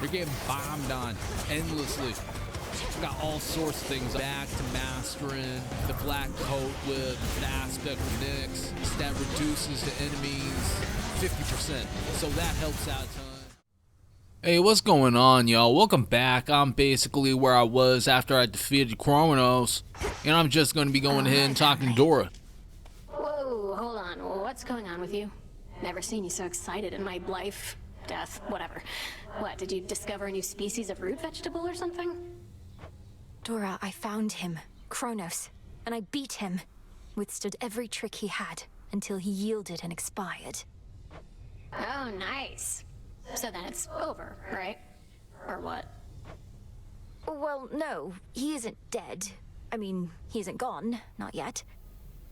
You're getting bombed on endlessly. Got all sorts of things. Back to mastering the black coat with the aspect of Nyx. That reduces the enemies 50%. So that helps out a ton. Hey, what's going on, y'all? Welcome back. I'm basically where I was after I defeated Kronos. And I'm just going to be going ahead and talking to Dora. Whoa, hold on. What's going on with you? Never seen you so excited in my life, death, whatever. What, did you discover a new species of root vegetable or something? Dora, I found him, Kronos, and I beat him. Withstood every trick he had until he yielded and expired. Oh, nice. So then it's over, right? Or what? Well, no, he isn't dead. I mean, he isn't gone, not yet.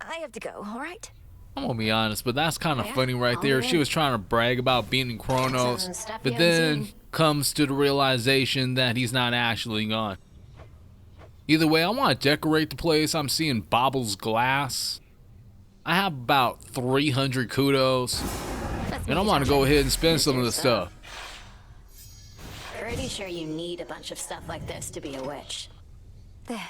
I have to go, all right? I'm gonna be honest, but that's kind of funny right there. She was trying to brag about beating Kronos, but then comes to the realization that he's not actually gone. Either way, I want to decorate the place. I'm seeing Bobble's glass. I have about 300 kudos. And I want to go ahead and spend some of the stuff. Pretty sure you need a bunch of stuff like this to be a witch. There.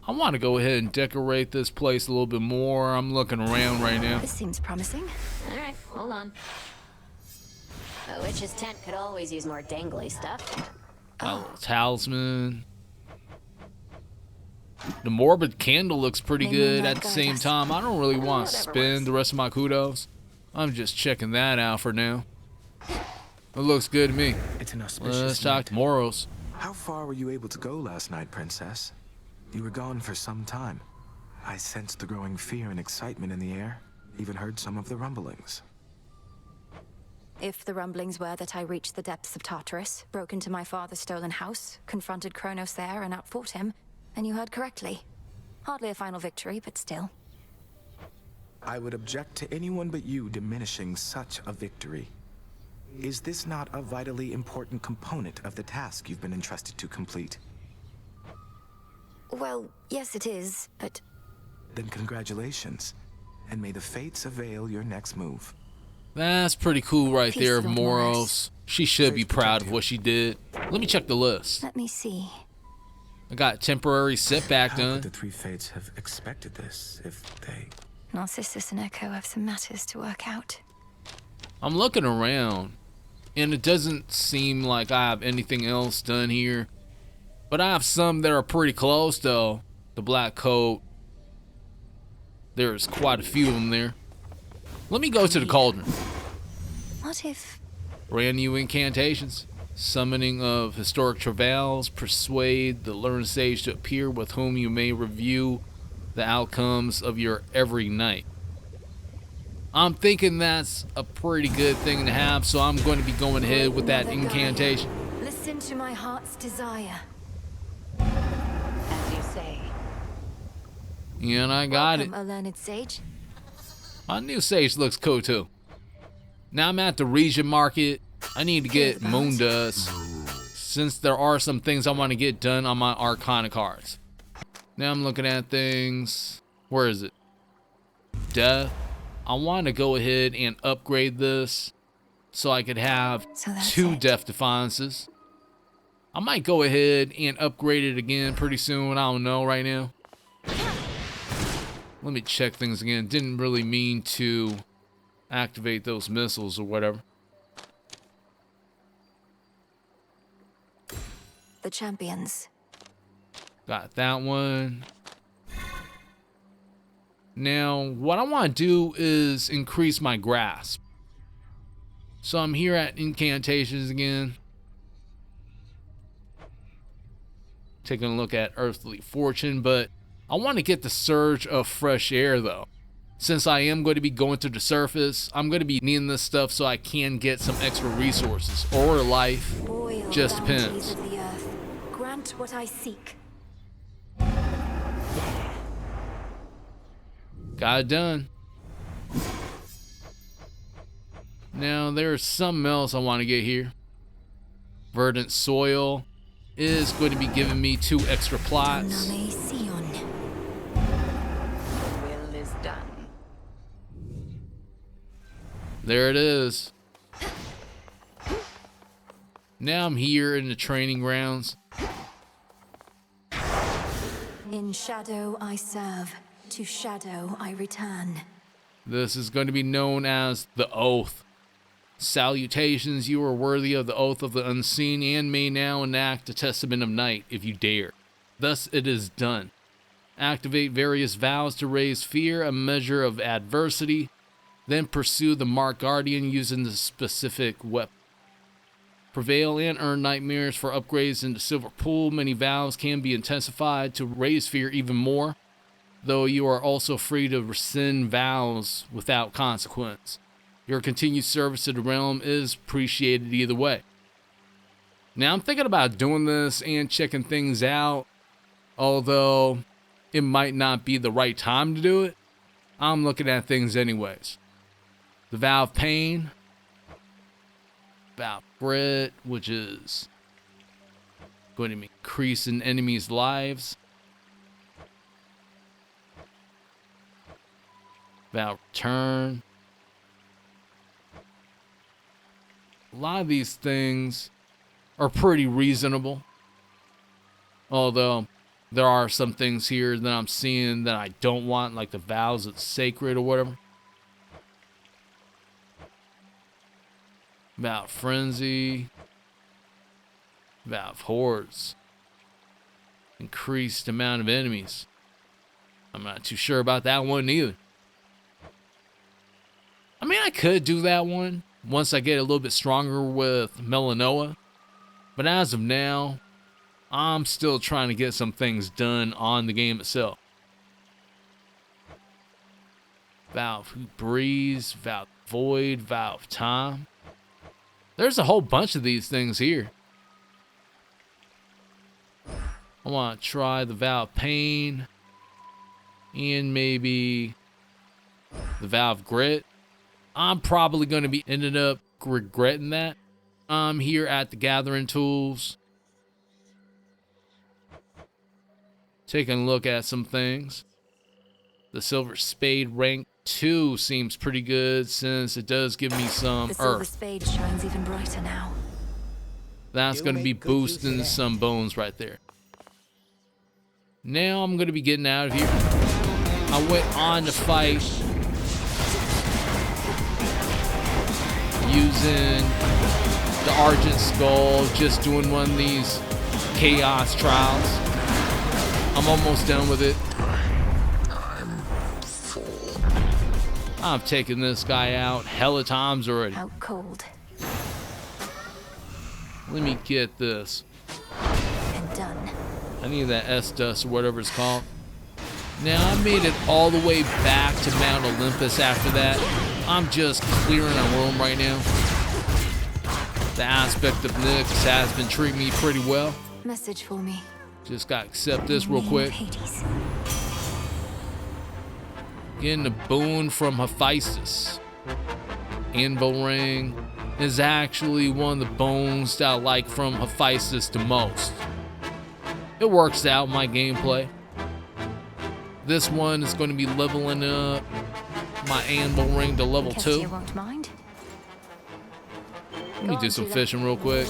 I want to go ahead and decorate this place a little bit more. I'm looking around right now. This seems promising. Alright, hold on. A witch's tent could always use more dangly stuff. My little talisman. The morbid candle looks pretty good. At the same time, I don't really want to spend the rest of my kudos. I'm just checking that out for now. It looks good to me. It's an auspicious Let's talk to Moros. How far were you able to go last night, Princess? You were gone for some time. I sensed the growing fear and excitement in the air. Even heard some of the rumblings. If the rumblings were that I reached the depths of Tartarus, broke into my father's stolen house, confronted Kronos there and outfought him, then you heard correctly. Hardly a final victory, but still. I would object to anyone but you diminishing such a victory. Is this not a vitally important component of the task you've been entrusted to complete? Well, yes it is, but... Then congratulations, and may the fates avail your next move. That's pretty cool right there, Peace, Moros. She should be proud of what she did. Let me check the list. Let me see. I got temporary setback How done. could the three fates have expected this if they... Narcissus and Echo have some matters to work out. I'm looking around, and it doesn't seem like I have anything else done here. But I have some that are pretty close, though. The black coat. There's quite a few of them there. Let me go to the cauldron. What if... Brand new incantations. Summoning of historic travails. Persuade the learned sage to appear with whom you may review the outcomes of your every night. I'm thinking that's a pretty good thing to have, so I'm going to be going ahead with that incantation. Listen to my heart's desire. As you say. And I got it. Welcome, O learned sage. My new sage looks cool too. Now I'm at the region market. I need to get moon dust, since there are some things I want to get done on my Arcana cards. Now I'm looking at things. Where is it? Death. I want to go ahead and upgrade this so I could have two death defiances. I might go ahead and upgrade it again pretty soon. I don't know right now. Let me check things again. Didn't really mean to activate those missiles or whatever. The champions. Got that one. Now, what I want to do is increase my grasp. So I'm here at Incantations again. Taking a look at Earthly Fortune, but I want to get the surge of fresh air though. Since I am going to be going to the surface, I'm going to be needing this stuff so I can get some extra resources or life. Boil Just bounties depends. of the earth. Grant what I seek. Got it done. Now there's something else I want to get here. Verdant soil is going to be giving me 2 extra plots. Doname Sion. Will is done. There it is. Now I'm here in the training grounds. In shadow I serve, to shadow I return. This is going to be known as the Oath. Salutations, you are worthy of the Oath of the Unseen and may now enact a Testament of Night if you dare. Thus it is done. Activate various vows to raise fear, a measure of adversity, then pursue the Marked Guardian using the specific weapon. Prevail and earn nightmares for upgrades in the Silver Pool. Many vows can be intensified to raise fear even more, though you are also free to rescind vows without consequence. Your continued service to the realm is appreciated either way. Now I'm thinking about doing this and checking things out, although it might not be the right time to do it. I'm looking at things anyways. The Vow of Pain. Vow of Grit, which is going to increase in enemies' lives. Vow of Return. A lot of these things are pretty reasonable. Although there are some things here that I'm seeing that I don't want, like the vows of sacred or whatever. Vow of Frenzy. Vow of Hordes. Increased amount of enemies. I'm not too sure about that one either. I mean, I could do that one once I get a little bit stronger with Melanoa. But as of now, I'm still trying to get some things done on the game itself. Vow of Breeze, Vow of Void, Vow of Time. There's a whole bunch of these things here. I want to try the Vow of Pain. And maybe the Vow of Grit. I'm probably going to be ending up regretting that. I'm here at the Gathering Tools. Taking a look at some things. The Silver Spade rank 2 seems pretty good since it does give me some The silver earth. spade shines even brighter now. That's You'll going to be make good use of boosting that. some bones right there. Now I'm going to be getting out of here. I went on to fight using the Argent Skull, just doing one of these Chaos Trials. I'm almost done with it. I've taken this guy out hella times already. Out cold Let me get this. and done. I need that S-Dust or whatever it's called. Now, I made it all the way back to Mount Olympus after that. I'm just clearing a room right now. The aspect of Nyx has been treating me pretty well. Message for me. Just gotta accept this real Name of quick. Hades. Getting a boon from Hephaestus. Anvil Ring is actually one of the bones that I like from Hephaestus the most. It works out my gameplay. This one is going to be leveling up my Anvil Ring to level Guess 2. you won't mind. Let me Go do on, some Judah. fishing real quick.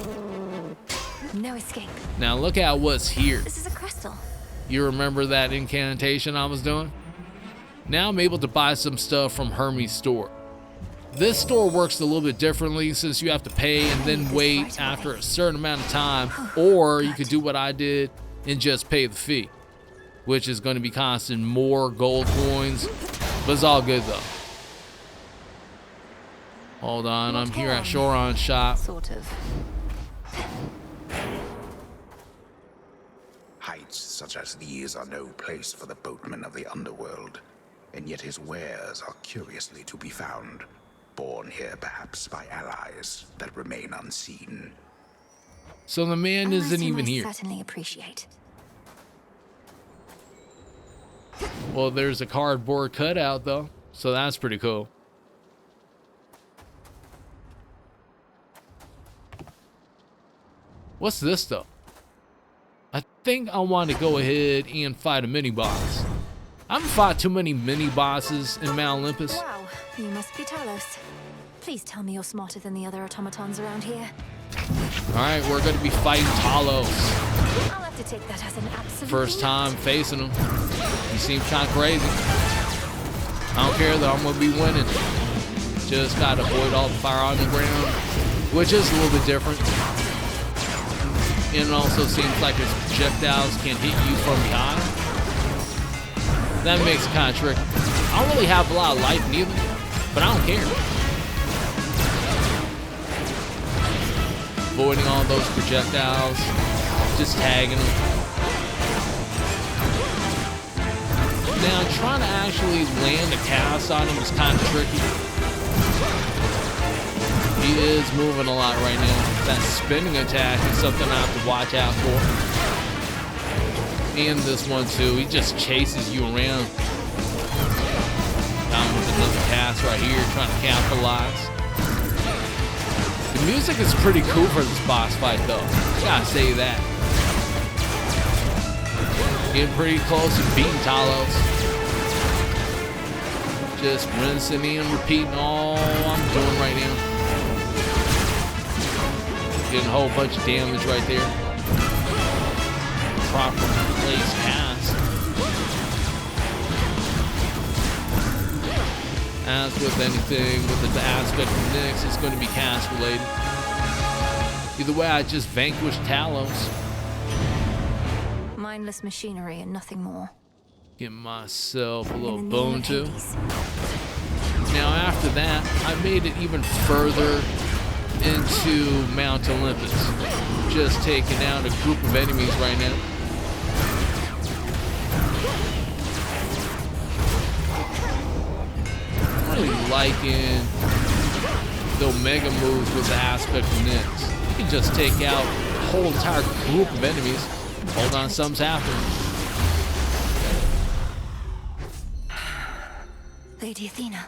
No escape. Now look at what's here. This is a crystal. You remember that incantation I was doing? Now I'm able to buy some stuff from Hermes' store. This store works a little bit differently since you have to pay and then wait after a certain amount of time, or you could do what I did and just pay the fee, which is going to be costing more gold coins, but it's all good though. Hold on, I'm here at Shoron's shop. Sort of. Heights such as these are no place for the boatman of the underworld, and yet his wares are curiously to be found, born here perhaps by allies that remain unseen. So the man An isn't item even I here. certainly appreciate. Well, there's a cardboard cutout though, so that's pretty cool. What's this though? I think I want to go ahead and fight a mini boss. I haven't fought too many mini bosses in Mount Olympus. Wow, you must be Talos. Please tell me you're smarter than the other automatons around here. Alright, we're gonna be fighting Talos. I'll have to take that as an absolute. First time facing him. He seems kind of crazy. I don't care though, I'm gonna be winning. Just gotta avoid all the fire on the ground, which is a little bit different. And it also seems like his projectiles can hit you from behind. That makes it kind of tricky. I don't really have a lot of life neither, but I don't care. Avoiding all those projectiles, just tagging them. Now, trying to actually land a cast on him is kind of tricky. He is moving a lot right now. That spinning attack is something I have to watch out for. And this one too, he just chases you around. Down with another cast right here, trying to capitalize. The music is pretty cool for this boss fight though. Gotta say that. Getting pretty close to beating Talos. Just rinsing and repeating all I'm doing right now. Getting a whole bunch of damage right there. Proper place cast. As with anything with the aspect of Nyx, it's going to be cast related. Either way, I just vanquished Talos. Mindless machinery and nothing more. Give myself a little In the bone name of too. Hades. Now after that, I made it even further into Mount Olympus. Just taking out a group of enemies right now. I'm really liking the Omega moves with the aspect of Nyx. You can just take out a whole entire group of enemies. Hold on, something's happening. Lady Athena.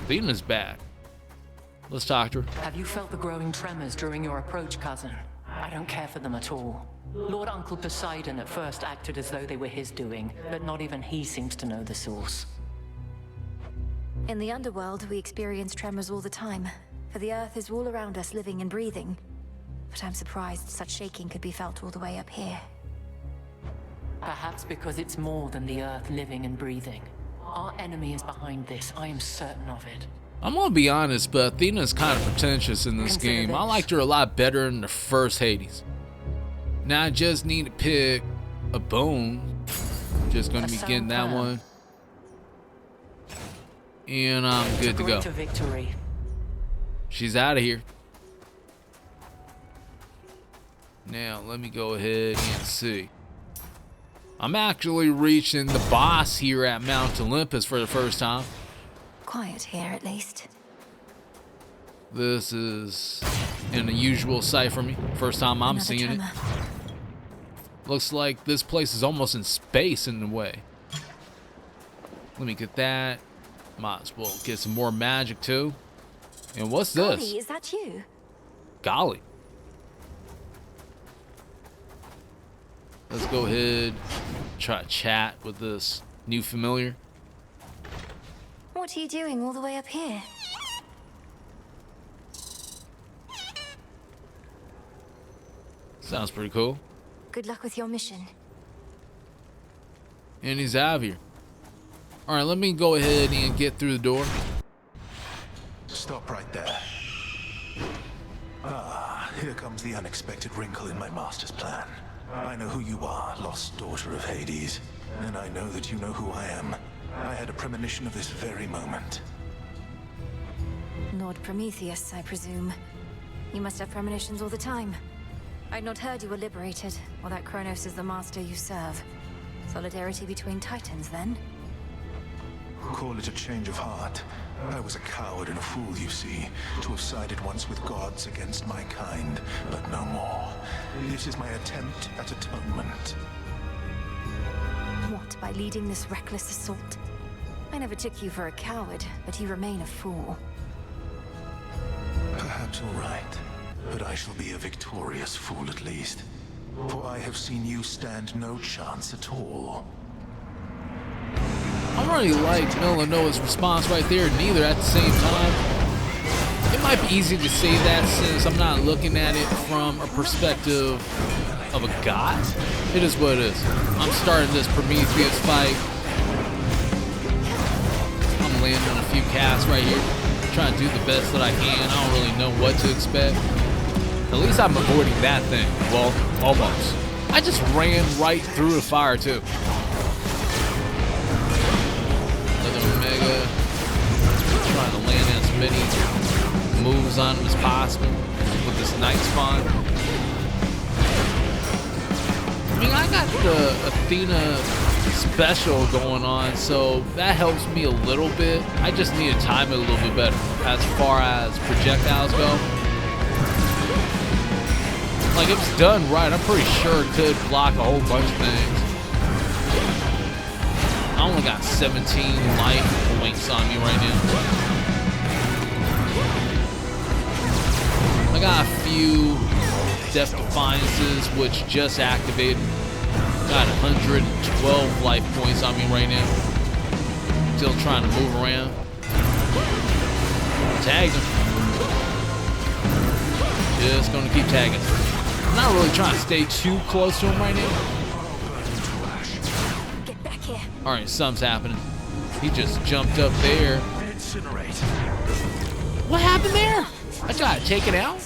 Athena's back. Let's talk to her. Have you felt the growing tremors during your approach, cousin? I don't care for them at all. Lord Uncle Poseidon at first acted as though they were his doing, but not even he seems to know the source. In the underworld, we experience tremors all the time, for the earth is all around us, living and breathing. But I'm surprised such shaking could be felt all the way up here. Perhaps because it's more than the earth living and breathing. Our enemy is behind this, I am certain of it. I'm gonna be honest, but Athena's kind of pretentious in this Consider game. this. I liked her a lot better in the first Hades. Now I just need to pick a bone. Just gonna A be sound getting that plan. one. And I'm good to go. Greater victory. She's out of here. Now let me go ahead and see. I'm actually reaching the boss here at Mount Olympus for the first time. Quiet here, at least. This is an unusual sight for me. First time I'm Another seeing it. tremor. Looks like this place is almost in space in a way. Let me get that. Might as well get some more magic too. And what's this? Golly, is that you? Golly. Let's go ahead, try to chat with this new familiar. What are you doing all the way up here? Sounds pretty cool. Good luck with your mission. And he's out of here. Alright, let me go ahead and get through the door. Stop right there. Ah, here comes the unexpected wrinkle in my master's plan. I know who you are, lost daughter of Hades, and I know that you know who I am. I had a premonition of this very moment. Lord Prometheus, I presume. You must have premonitions all the time. I'd not heard you were liberated, or that Kronos is the master you serve. Solidarity between titans, then? Call it a change of heart. I was a coward and a fool, you see, to have sided once with gods against my kind, but no more. This is my attempt at atonement. What, by leading this reckless assault? I never took you for a coward, but you remain a fool. Perhaps all right, but I shall be a victorious fool at least. For I have seen you stand no chance at all. I really like Noah's response right there, neither at the same time. It might be easy to say that since I'm not looking at it from a perspective of a god. It is what it is. I'm starting this Prometheus fight. I'm landing a few casts right here. Trying to do the best that I can. I don't really know what to expect. At least I'm avoiding that thing. Well, almost. I just ran right through the fire too. Another Omega. Trying to land as many moves on him as possible with this night spawn. I mean, I got the Athena special going on, so that helps me a little bit. I just need to time it a little bit better as far as projectiles go. Like, if it's done right, I'm pretty sure it could block a whole bunch of things. I only got 17 life points on me right now. I got a few Death Defiances, which just activated. Got 112 life points on me right now. Still trying to move around. Tagged him. Just gonna keep tagging. I'm not really trying to stay too close to him right now. Get back here. Alright, something's happening. He just jumped up there. What happened there? I got taken out?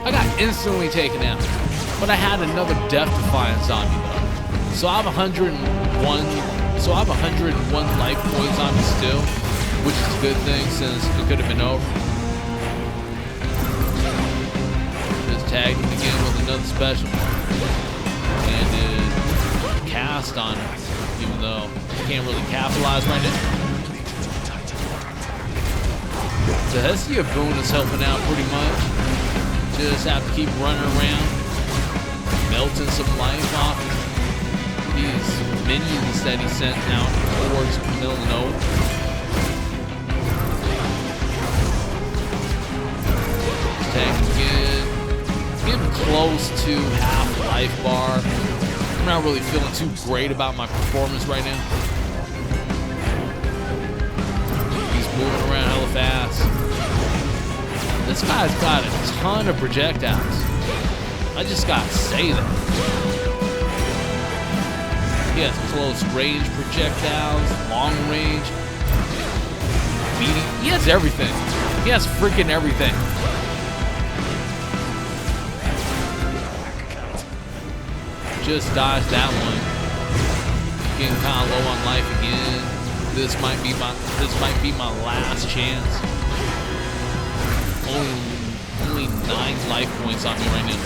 I got instantly taken out. But I had another Death Defiance on me though. So I have 101 life points on me still, which is a good thing since it could have been over. Just tagged him again with another special. And did cast on him, even though I can't really capitalize right now. The Hestia boon is helping out pretty much. Just have to keep running around, melting some life off these minions that he sent out towards Milano. Tag again. Getting close to half life bar. I'm not really feeling too great about my performance right now. He's moving around hella fast. This guy's got a ton of projectiles. I just gotta say that. He has close range projectiles, long range, medium. He has everything. He has freaking everything. Just dodged that one. Getting kind of low on life again. This might be my last chance. Only 9 life points on me right now.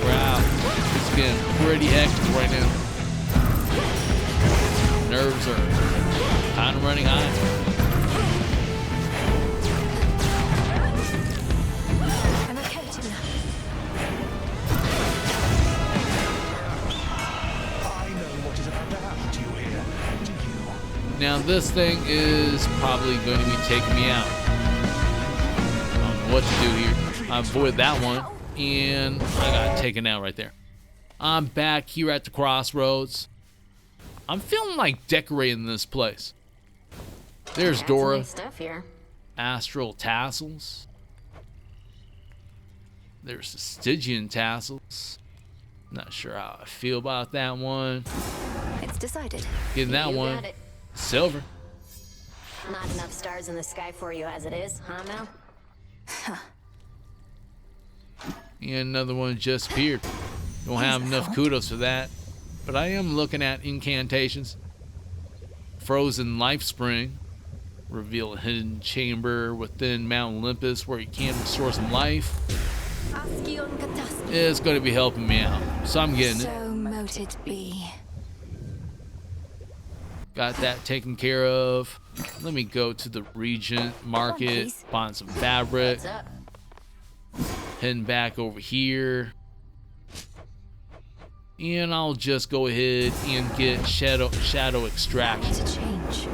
Wow, it's getting pretty hectic right now. Nerves are kind of running high. I'm okay, Tina. Now this thing is probably going to be taking me out. I don't know what to do here. I avoided that one, and I got taken out right there. I'm back here at the crossroads. I'm feeling like decorating this place. There's Dora. Nice stuff here. Astral tassels. There's the Stygian tassels. Not sure how I feel about that one. It's decided. Getting that You one. got it. Silver. Not enough stars in the sky for you as it is, huh, Mel? And another one just appeared. Don't have enough kudos for that. But I am looking at Incantations. Frozen Life Spring. Reveal a hidden chamber within Mount Olympus where you can restore some life. It's going to be helping me out. So I'm getting it. So mote it be. Got that taken care of. Let me go to the Regent Market. Find some fabric. What's up? Heading back over here. And I'll just go ahead and get Shadow Extraction. To change.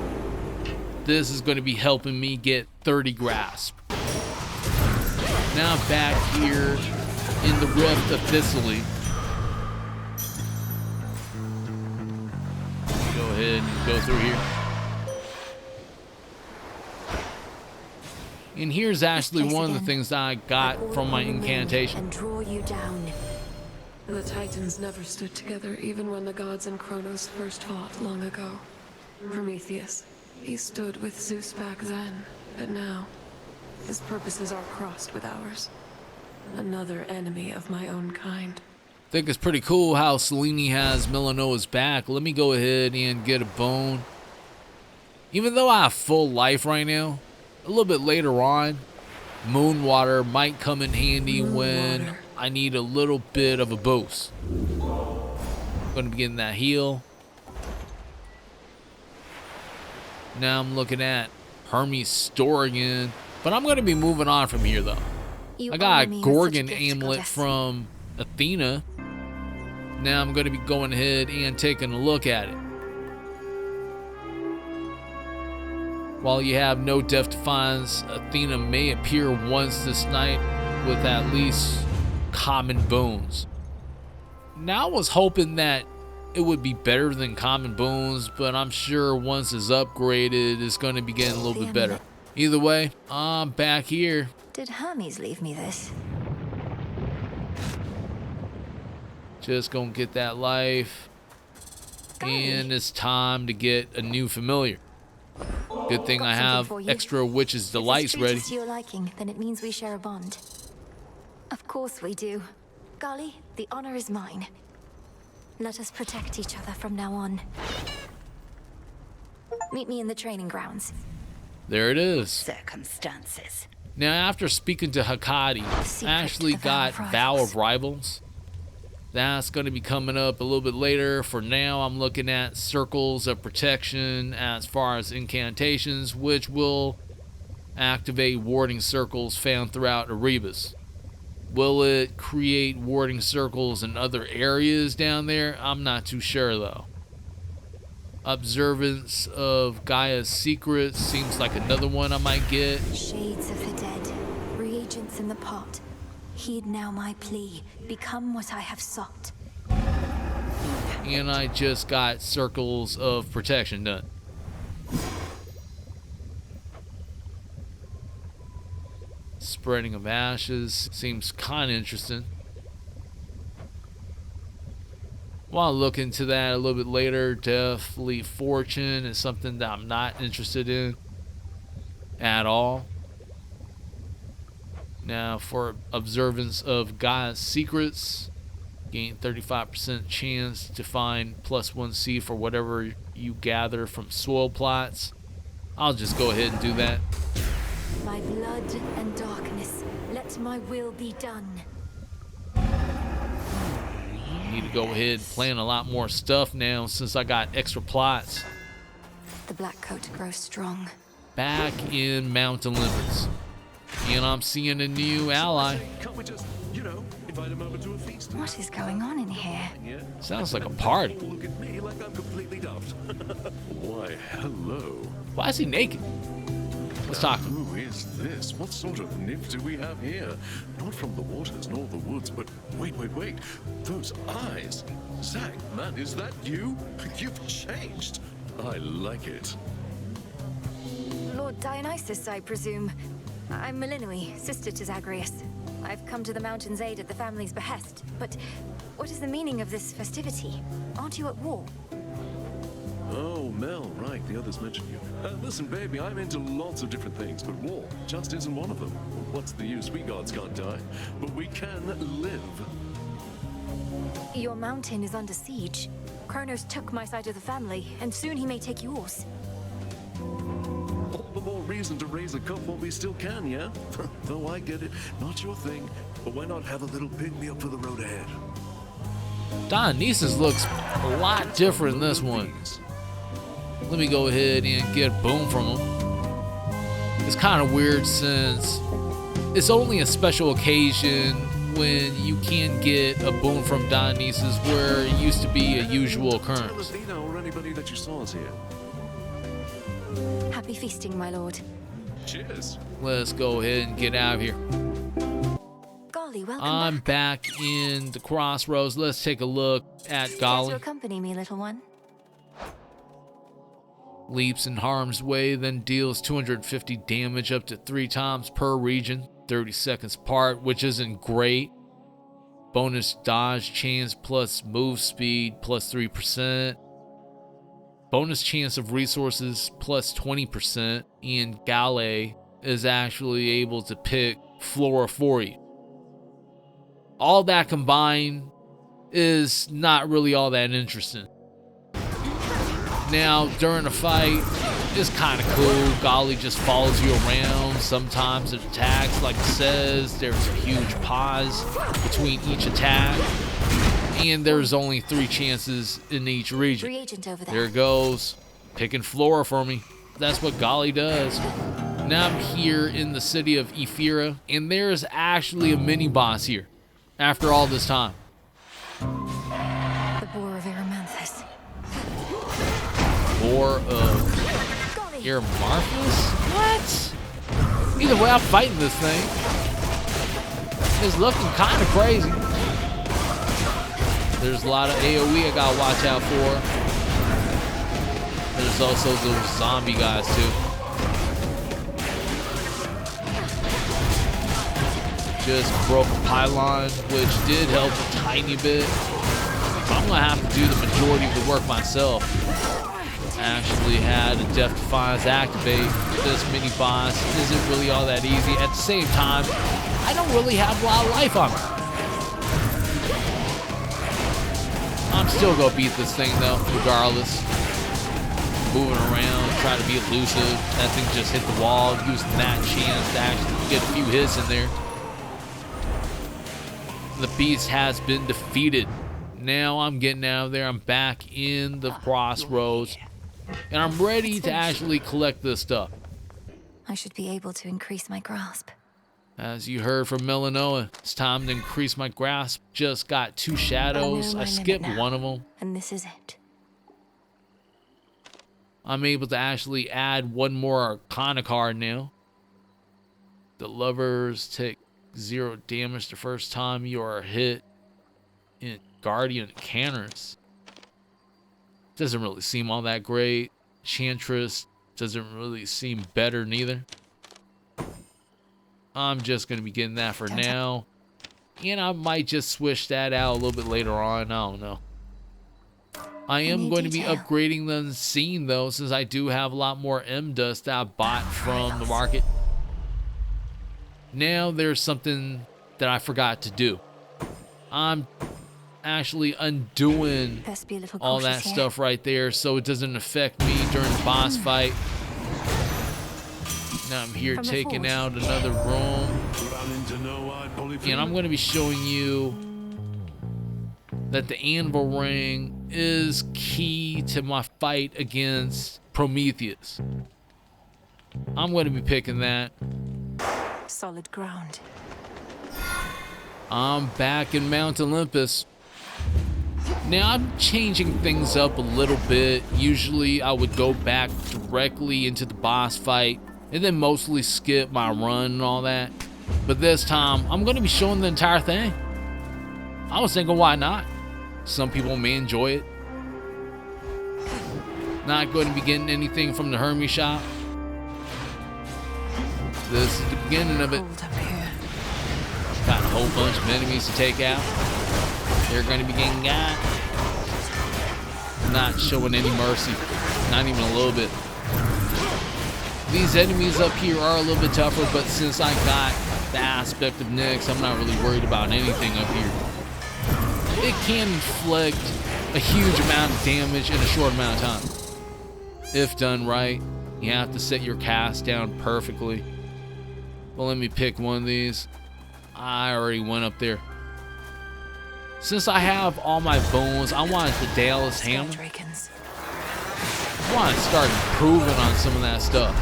This is going to be helping me get 30 grasp. Now I'm back here in the Rift of Thessaly. Go through here. And here's actually one of the things that I got from my incantation. And draw you down. The Titans never stood together, even when the gods and Kronos first fought long ago. Prometheus, he stood with Zeus back then, but now, his purposes are crossed with ours. Another enemy of my own kind. I think it's pretty cool how Selene has Milanoa's back. Let me go ahead and get a bone. Even though I have full life right now, a little bit later on, moon water might come in handy when I need a little bit of a boost. I'm going to be getting that heal. Now I'm looking at Hermes' store again, but I'm going to be moving on from here though. I got a Gorgon amulet from Athena. Now I'm going to be going ahead and taking a look at it. While you have no death defiance, Athena may appear once this night with at least common boons. Now I was hoping that it would be better than common boons, but I'm sure once it's upgraded, it's going to be getting a little bit better. Either way, I'm back here. Did Hermes leave me this? Just gonna get that life. And it's time to get a new familiar. Good thing I have extra Witch's Delights ready. If it's to your liking, then it means we share a bond. Of course we do. Golly, the honor is mine. Let us protect each other from now on. Meet me in the training grounds. There it is. Circumstances. Now, after speaking to Hakati, I actually got Vow of Rivals. That's going to be coming up a little bit later. For now, I'm looking at Circles of Protection as far as incantations, which will activate warding circles found throughout Erebus. Will it create warding circles in other areas down there? I'm not too sure though. Observance of Gaia's Secrets seems like another one I might get. Shades of the dead, reagents in the pot. Heed now my plea. Become what I have sought. And I just got Circles of Protection done. Spreading of Ashes seems kind of interesting. While I look into that a little bit later, definitely Fortune is something that I'm not interested in at all. Now for Observance of Gaia's Secrets, gain 35% chance to find +1C for whatever you gather from soil plots. I'll just go ahead and do that. My blood and darkness, let my will be done. Need to go ahead and plan a lot more stuff now since I got extra plots. The black coat grows strong. Back in Mount Olympus. And I'm seeing a new ally. Can't we just, invite him over to a feast? What is going on in here? Sounds like a party. Look at me like I'm completely daft. Why, hello. Why is he naked? Let's talk. Who is this? What sort of nymph do we have here? Not from the waters nor the woods, but wait. Those eyes. Zach, man, is that you? You've changed. I like it. Lord Dionysus, I presume. I'm Melinoi, sister to Zagreus. I've come to the mountain's aid at the family's behest. But what is the meaning of this festivity? Aren't you at war? Oh, Mel, right. The others mentioned you. Listen, baby, I'm into lots of different things, but war just isn't one of them. What's the use? We gods can't die, but we can live. Your mountain is under siege. Kronos took my side of the family, and soon he may take yours. All the more reason to raise a cup while we still can, yeah? Though I get it, not your thing, but why not have a little pick-me-up for the road ahead? Dionysus looks a lot different in this one. Let me go ahead and get a boom from him. It's kind of weird since it's only a special occasion when you can get a boon from Dionysus where it used to be a usual occurrence. Or anybody that you saw is here. Happy feasting, my lord. Cheers. Let's go ahead and get out of here. Golly, welcome I'm back in the crossroads. Let's take a look at Care to Golly. accompany me, little one? Leaps in harm's way, then deals 250 damage up to 3 times per region, 30 seconds apart, which isn't great. Bonus dodge chance plus move speed plus 3%. Bonus chance of resources plus 20%. And Gale is actually able to pick Flora for you. All that combined is not really all that interesting. Now, during a fight, it's kind of cool. Golly just follows you around. Sometimes it attacks, like it says. There's a huge pause between each attack. And there's only 3 chances in each region. Reagent over there. There it goes. Picking Flora for me. That's what Golly does. Now I'm here in the city of Ephira, and there's actually a mini-boss here after all this time. The Boar of Eramanthus. Boar of Eramanthus? What? Either way, I'm fighting this thing. It's looking kind of crazy. There's a lot of AoE I gotta watch out for. There's also those zombie guys too. Just broke a pylon, which did help a tiny bit. I'm gonna have to do the majority of the work myself. Actually had a Death Defiance activate. This mini boss isn't really all that easy. At the same time, I don't really have a lot of life on me. I'm still gonna beat this thing though, regardless. Moving around, trying to be elusive. That thing just hit the wall, using that chance to actually get a few hits in there. The beast has been defeated. Now I'm getting out of there. I'm back in the crossroads. And I'm ready to actually collect this stuff. I should be able to increase my grasp. As you heard from Melanoa, it's time to increase my grasp. Just got 2 shadows. I skipped one of them. And this is it. I'm able to actually add one more Arcana card now. The lovers take 0 damage the first time you are hit in Guardian Encounters. Doesn't really seem all that great. Chantress doesn't really seem better neither. I'm just going to be getting that for now. And I might just switch that out a little bit later on. I don't know. I am going to be upgrading the scene though, since I do have a lot more M-Dust that I bought from the market. Now there's something that I forgot to do. I'm actually undoing all that stuff right there so it doesn't affect me during the boss fight. Now I'm here taking out another room. And I'm going to be showing you that the Anvil Ring is key to my fight against Prometheus. I'm going to be picking that. Solid ground. I'm back in Mount Olympus. Now I'm changing things up a little bit. Usually I would go back directly into the boss fight and then mostly skip my run and all that. But this time I'm going to be showing the entire thing. I was thinking, why not? Some people may enjoy it. Not going to be getting anything from the Hermes shop. This is the beginning of it. Got a whole bunch of enemies to take out. They're going to be getting got. Not showing any mercy. Not even a little bit. These enemies up here are a little bit tougher, but since I got the aspect of Nyx, I'm not really worried about anything up here. It can inflict a huge amount of damage in a short amount of time. If done right, you have to set your cast down perfectly. Well, let me pick one of these. I already went up there. Since I have all my bones, I wanted the Dallas Hammer. I want to start improving on some of that stuff.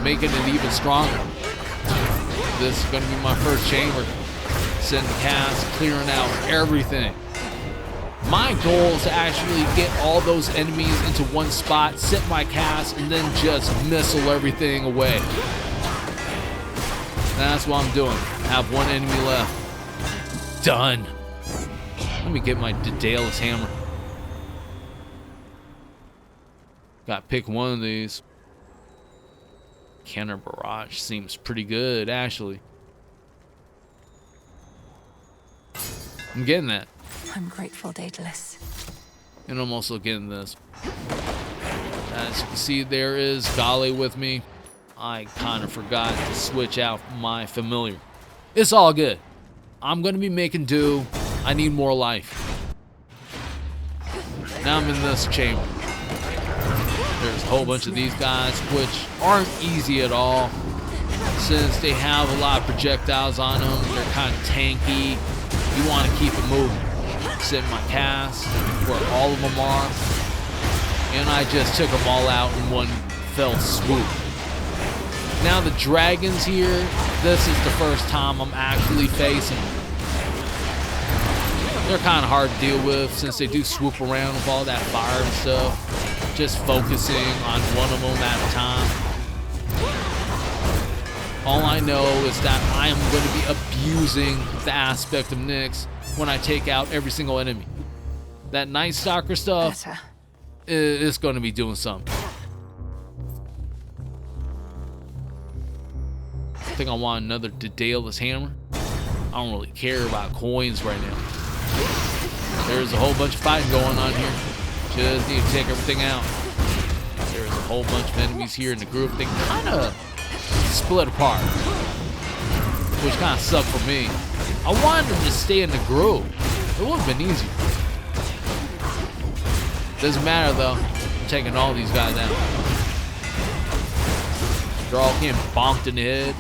Making it even stronger. This is going to be my first chamber. Setting the cast, clearing out everything. My goal is to actually get all those enemies into one spot, set my cast, and then just missile everything away. That's what I'm doing. Have one enemy left. Done. Let me get my Daedalus hammer. Got to pick one of these. Counter barrage seems pretty good, actually. I'm getting that. I'm grateful, Daedalus. And I'm also getting this. As you can see, there is Gale with me. I kind of forgot to switch out my familiar. It's all good. I'm going to be making do. I need more life. Now I'm in this chamber. There's a whole bunch of these guys, which aren't easy at all. Since they have a lot of projectiles on them, they're kind of tanky. You want to keep it moving. Set my cast where all of them are. And I just took them all out in one fell swoop. Now the dragons here, this is the first time I'm actually facing them. They're kind of hard to deal with since they do swoop around with all that fire and stuff. Just focusing on one of them at a time. All I know is that I am going to be abusing the aspect of Nyx when I take out every single enemy. That Night Stalker stuff is going to be doing something. I think I want another Daedalus hammer. I don't really care about coins right now. There's a whole bunch of fighting going on here. Just need to take everything out. There's a whole bunch of enemies here in the group. They kind of split apart, which kind of sucked for me. I wanted them to stay in the group. It would have been easier. Doesn't matter though. I'm taking all these guys out. They're all getting bonked in the head.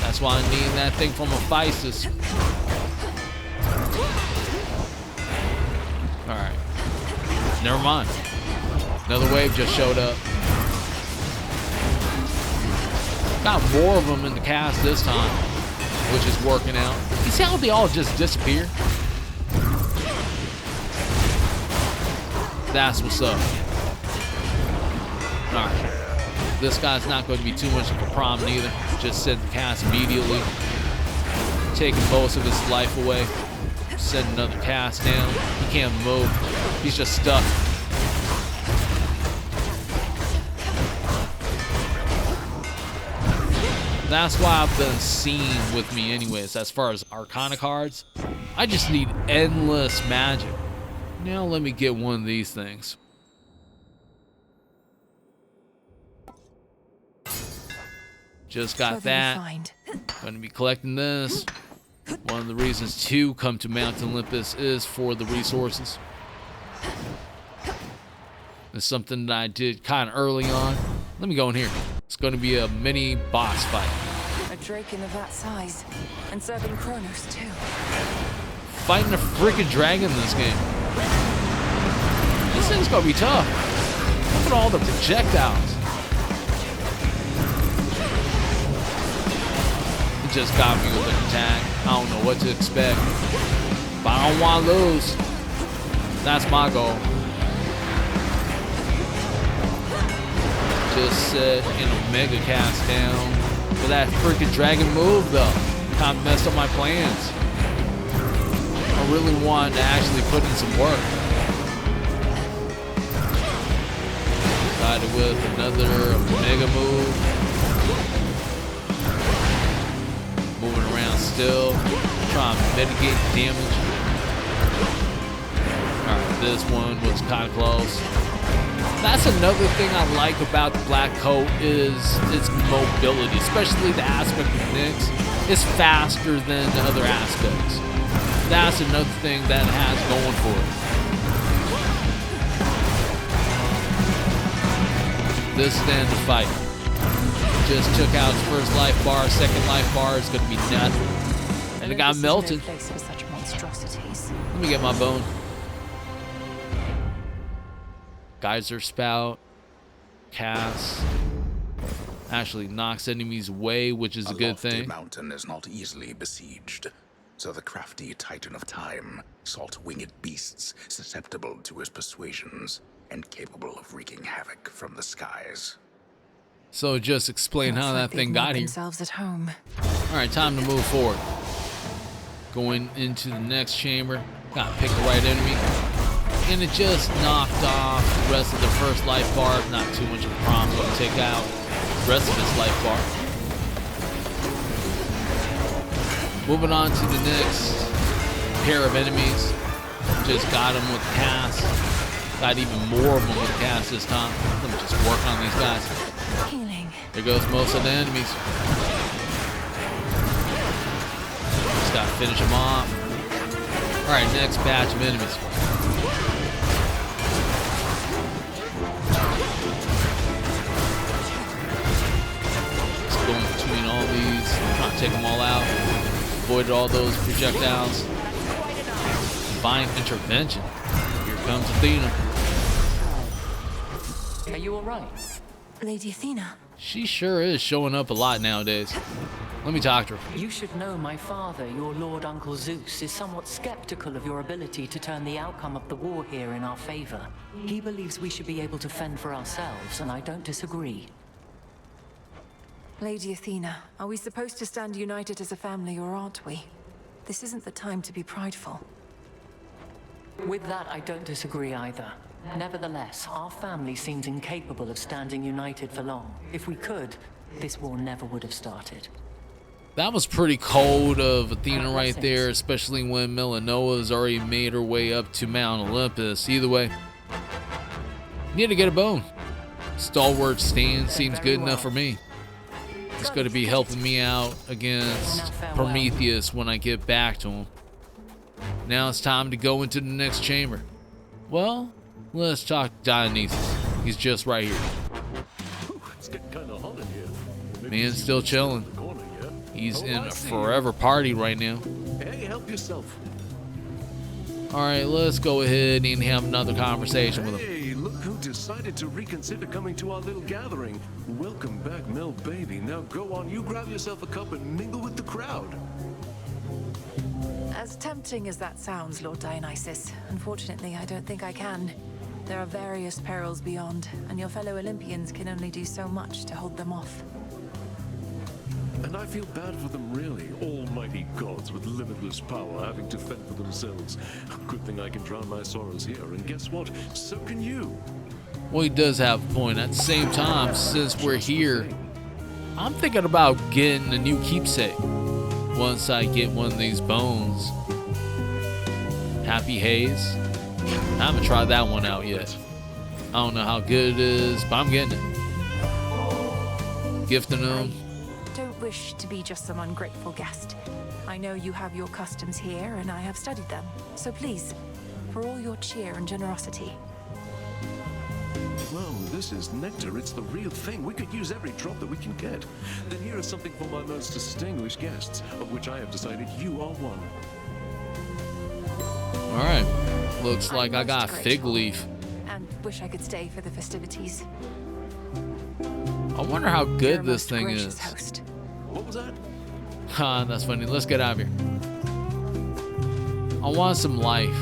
That's why I need that thing from Hephaestus. Alright. Never mind. Another wave just showed up. Got more of them in the cast this time, which is working out. You see how they all just disappear? That's what's up. Alright. This guy's not going to be too much of a problem either. Just send the cast immediately. Taking most of his life away. Send another cast down. He can't move. He's just stuck. That's why I've been seen with me anyways. As far as Arcana cards, I just need endless magic. Now let me get one of these things. Just got that. Going to be collecting this. One of the reasons to come to Mount Olympus is for the resources. It's something that I did kind of early on. Let me go in here. It's going to be a mini boss fight. A drake in of that size, and serving Kronos too. Fighting a freaking dragon in this game. This thing's going to be tough. Look at all the projectiles. It just got me with an attack. I don't know what to expect. But I don't want to lose. That's my goal. Just set an Omega cast down. But that freaking dragon move though kind of messed up my plans. I really wanted to actually put in some work. Got it with another Omega move. Moving around still, trying to mitigate the damage. Alright, this one was kind of close. That's another thing I like about the black coat is its mobility, especially the aspect of Nyx. It's faster than the other aspects. That's another thing that it has going for it. This is the end of the fight. Just took out his first life bar, second life bar is gonna be nothing. And it got melted. No place for such monstrosities. Let me get my bone. Geyser spout, cast, actually knocks enemies away, which is a good thing. The mountain is not easily besieged, so the crafty Titan of Time sought winged beasts susceptible to his persuasions and capable of wreaking havoc from the skies. So just explain how that thing got here. Themselves at home. All right, time to move forward. Going into the next chamber. Gotta pick the right enemy. And it just knocked off the rest of the first life bar. Not too much of a problem. Gonna take out the rest of his life bar. Moving on to the next pair of enemies. Just got him with cast. Got even more of them with cast this time. Let me just work on these guys. Healing. There goes most of the enemies. Just gotta finish them off. Alright, next batch of enemies. Just going between all these. Trying to take them all out. Avoided all those projectiles. Divine intervention. Here comes Athena. Are you alright? Lady Athena. She sure is showing up a lot nowadays. Let me talk to her. You should know my father, your Lord Uncle Zeus, is somewhat skeptical of your ability to turn the outcome of the war here in our favor. He believes we should be able to fend for ourselves, and I don't disagree. Lady Athena, are we supposed to stand united as a family, or aren't we? This isn't the time to be prideful. With that, I don't disagree either. Nevertheless, our family seems incapable of standing united for long. If we could, this war never would have started. That was pretty cold of Athena right there, especially when Melinoa's already made her way up to Mount Olympus. Either way, need to get a bone. Stalwart stand seems good enough for me. It's going to be helping me out against Prometheus when I get back to him. Now it's time to go into the next chamber. Well, let's talk to Dionysus. He's just right here. It's getting kind of hot in here. Man's still chilling. He's in a forever party right now. Hey, help yourself. Alright, let's go ahead and have another conversation with him. Hey, look who decided to reconsider coming to our little gathering. Welcome back, Mel baby. Now go on, you grab yourself a cup and mingle with the crowd. As tempting as that sounds, Lord Dionysus, unfortunately, I don't think I can. There are various perils beyond, and your fellow Olympians can only do so much to hold them off. And I feel bad for them, really. Almighty gods with limitless power having to fend for themselves. Good thing I can drown my sorrows here, and guess what? So can you. Well, he does have a point. At the same time, since we're here, I'm thinking about getting a new keepsake. Once I get one of these bones. Happy Haze. I haven't tried that one out yet. I don't know how good it is, but I'm getting it. Gifting them. I don't wish to be just some ungrateful guest. I know you have your customs here, and I have studied them. So please, for all your cheer and generosity. Well, this is nectar. It's the real thing. We could use every drop that we can get. Then here is something for my most distinguished guests, of which I have decided you are one. Alright. Looks like I got fig leaf. And wish I could stay for the festivities. I wonder how You're a good this most thing gracious is. host. What was that? Ha, that's funny. Let's get out of here. I want some life.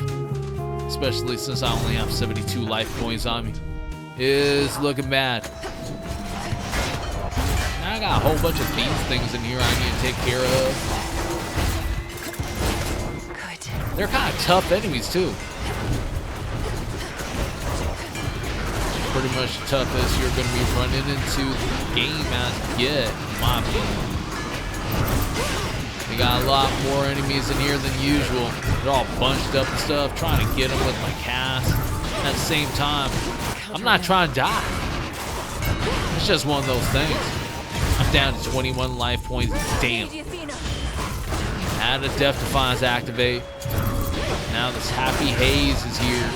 Especially since I only have 72 life points on me. It's looking bad. Now I got a whole bunch of these things in here I need to take care of. Good. They're kind of tough enemies too. Pretty much the toughest you're going to be running into the game as yet, in my opinion. We got a lot more enemies in here than usual. They're all bunched up and stuff, trying to get them with my cast. At the same time, I'm not trying to die. It's just one of those things. I'm down to 21 life points. Damn. Had a Death Defiance activate. Now this Happy Haze is here.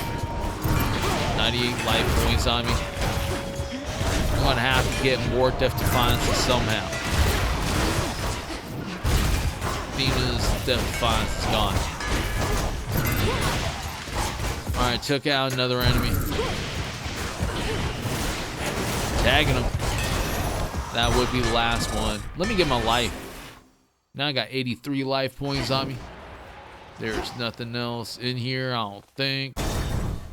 98 life points on me. I'm gonna have to get more Death Defiance somehow. Athena's Death Defiance is gone. Alright, took out another enemy. Tagging him. That would be the last one. Let me get my life. Now I got 83 life points on me. There's nothing else in here, I don't think.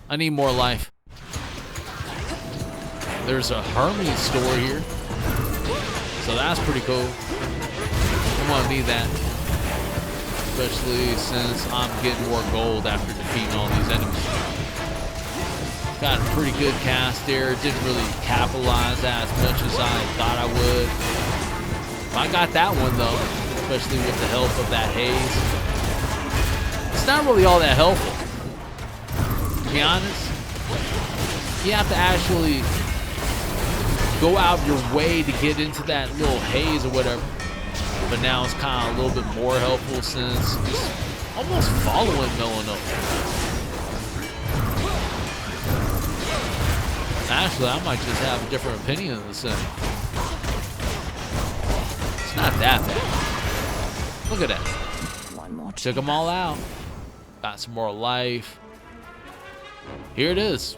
I need more life. There's a Hermes store here. So that's pretty cool. I'm gonna need that. Especially since I'm getting more gold after defeating all these enemies. Got a pretty good cast there. Didn't really capitalize as much as I thought I would. I got that one though, especially with the help of that haze. It's not really all that helpful, to be honest. You have to actually go out of your way to get into that little haze or whatever. But now it's kind of a little bit more helpful since it's almost following Melanoma. Actually, I might just have a different opinion of this thing. It's not that bad. Look at that. One more. Took them all out. Got some more life. Here it is.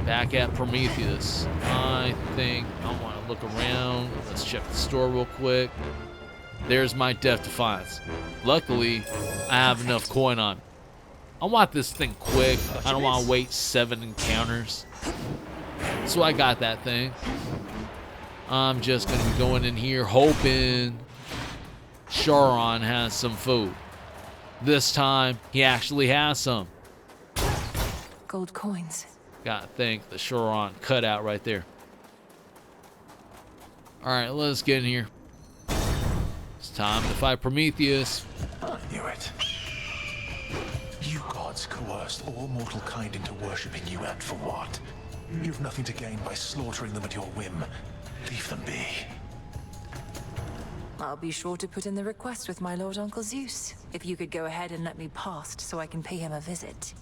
Back at Prometheus. I think I want to look around. Let's check the store real quick. There's my Death Defiance. Luckily, I have enough coin on me. I want this thing quick. I don't want to wait 7 encounters. So I got that thing. I'm just going to be going in here hoping Charon has some food. This time, he actually has some. Gold coins. Gotta thank the Charon cutout right there. Alright, let's get in here. It's time to fight Prometheus. I knew it. You gods coerced all mortal kind into worshipping you, and for what? You've nothing to gain by slaughtering them at your whim. Leave them be. I'll be sure to put in the request with my Lord Uncle Zeus. If you could go ahead and let me past so I can pay him a visit.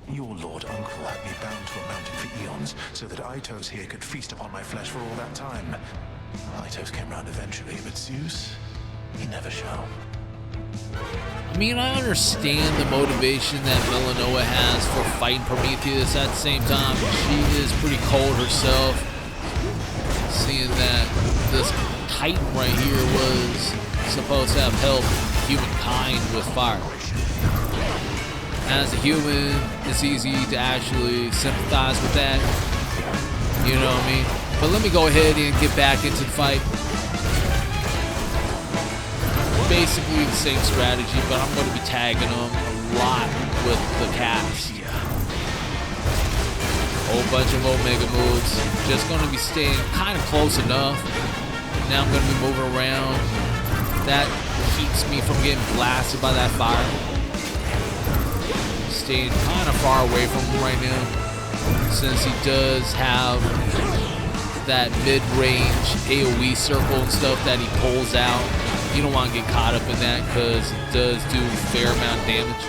Your Lord Uncle had me bound to a mountain for eons, so that Itos here could feast upon my flesh for all that time. Itos came round eventually, but Zeus, he never shall. I mean, I understand the motivation that Melanoma has for fighting Prometheus. At the same time, she is pretty cold herself. Seeing that this Titan right here was supposed to have helped humankind with fire. As a human, it's easy to actually sympathize with that. You know what I mean? But let me go ahead and get back into the fight. Basically the same strategy, but I'm going to be tagging them a lot with the cast. Whole bunch of Omega moves. Just going to be staying kind of close enough. Now I'm going to be moving around. That keeps me from getting blasted by that fire. Staying kind of far away from him right now, since he does have that mid-range AoE circle and stuff that he pulls out. You don't want to get caught up in that because it does do a fair amount of damage.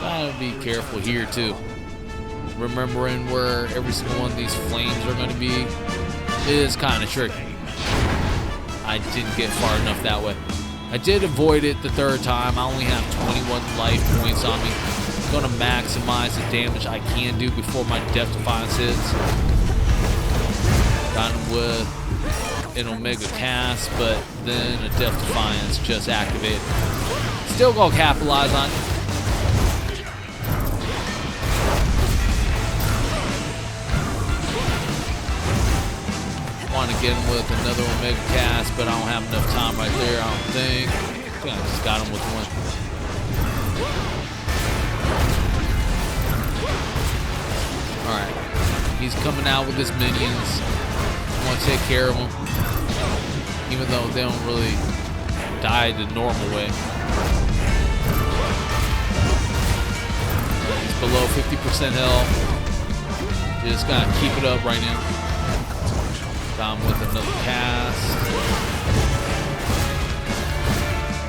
Gotta be careful here too. Remembering where every single one of these flames are going to be is kind of tricky. I didn't get far enough that way. I did avoid it the third time. I only have 21 life points on me. I'm going to maximize the damage I can do before my Death Defiance hits. Got him with an Omega cast, but then a Death Defiance just activated. Still going to capitalize on it. Want to get him with another Omega cast, but I don't have enough time right there, I don't think. I think I just got him with one. Alright. He's coming out with his minions. I want to take care of them. Even though they don't really die the normal way. He's below 50% health. Just gotta keep it up right now. Got him with another cast.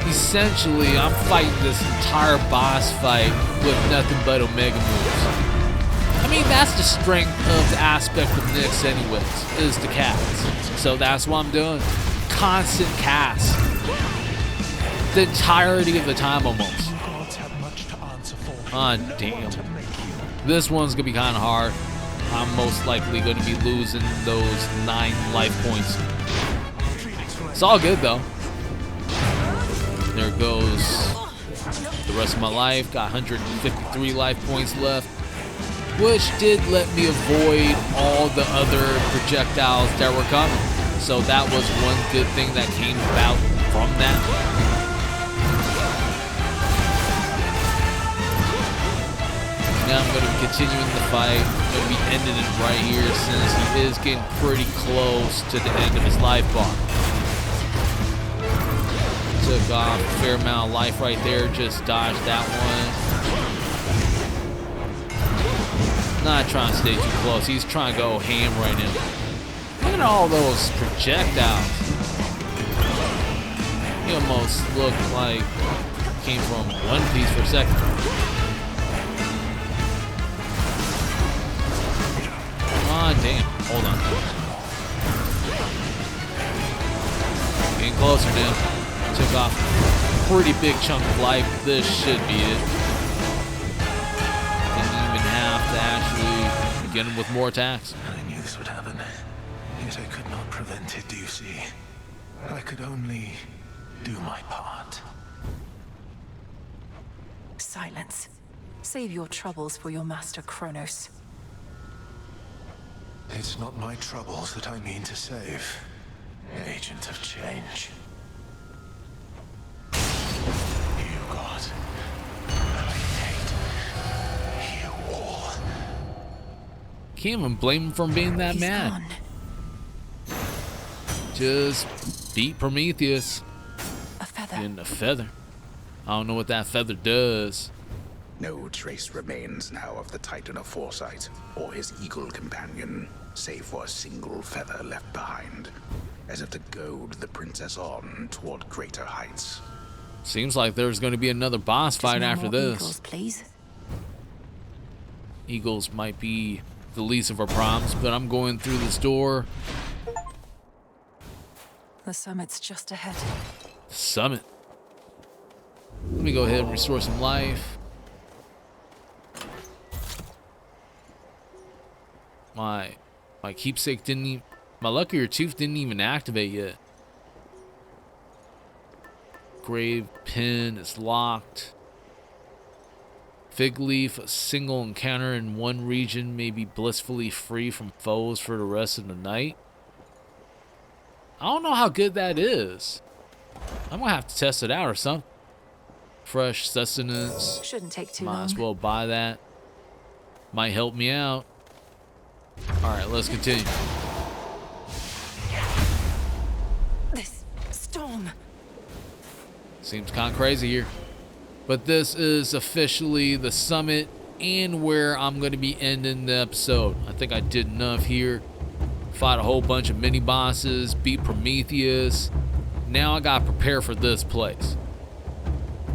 Essentially, I'm fighting this entire boss fight with nothing but Omega moves. I mean, that's the strength of the aspect of Nyx anyways, is the cast. So that's what I'm doing. Constant cast. The entirety of the time almost. Ah, damn. This one's gonna be kind of hard. I'm most likely going to be losing those 9 life points. It's all good though. There goes the rest of my life. Got 153 life points left, which did let me avoid all the other projectiles that were coming. So that was one good thing that came about from that. Now I'm going to be continuing the fight. I'm going to be ending it right here since he is getting pretty close to the end of his life bar. Took off a fair amount of life right there. Just dodged that one. Not trying to stay too close. He's trying to go ham right now. Look at all those projectiles. He almost looked like he came from One Piece for a second. Ah, damn. Hold on. Getting closer now. Took off a pretty big chunk of life. This should be it. Didn't even have to actually begin him with more attacks. I knew this would happen, yet I could not prevent it, do you see? I could only do my part. Silence. Save your troubles for your master Kronos. It's not my troubles that I mean to save, Agent of Change. You God, I hate you all. Can't even blame him for being that He's mad. gone. Just beat Prometheus. A feather. Getting a feather. I don't know what that feather does. No trace remains now of the Titan of Foresight or his eagle companion, save for a single feather left behind, as if to goad the princess on toward greater heights. Seems like there's going to be another boss fight No after more this. Eagles, please. Eagles might be the least of our problems, but I'm going through this door. The summit's just ahead. Summit. Let me go ahead and restore some life. My keepsake didn't even, my luckier tooth didn't even activate yet. Grave pin is locked. Fig leaf, a single encounter in one region may be blissfully free from foes for the rest of the night. I don't know how good that is. I'm gonna have to test it out or something. Fresh sustenance. Shouldn't take too Might long. as well buy that. Might help me out. Alright, let's continue. This storm. Seems kind of crazy here. But this is officially the summit and where I'm going to be ending the episode. I think I did enough here. Fought a whole bunch of mini bosses, beat Prometheus. Now I got to prepare for this place.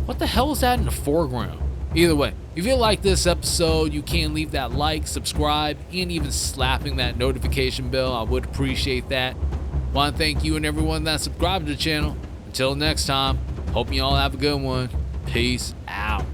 What the hell is that in the foreground? Either way, if you like this episode, you can leave that like, subscribe, and even slapping that notification bell. I would appreciate that. Want to thank you and everyone that subscribed to the channel. Until next time, hope you all have a good one. Peace out.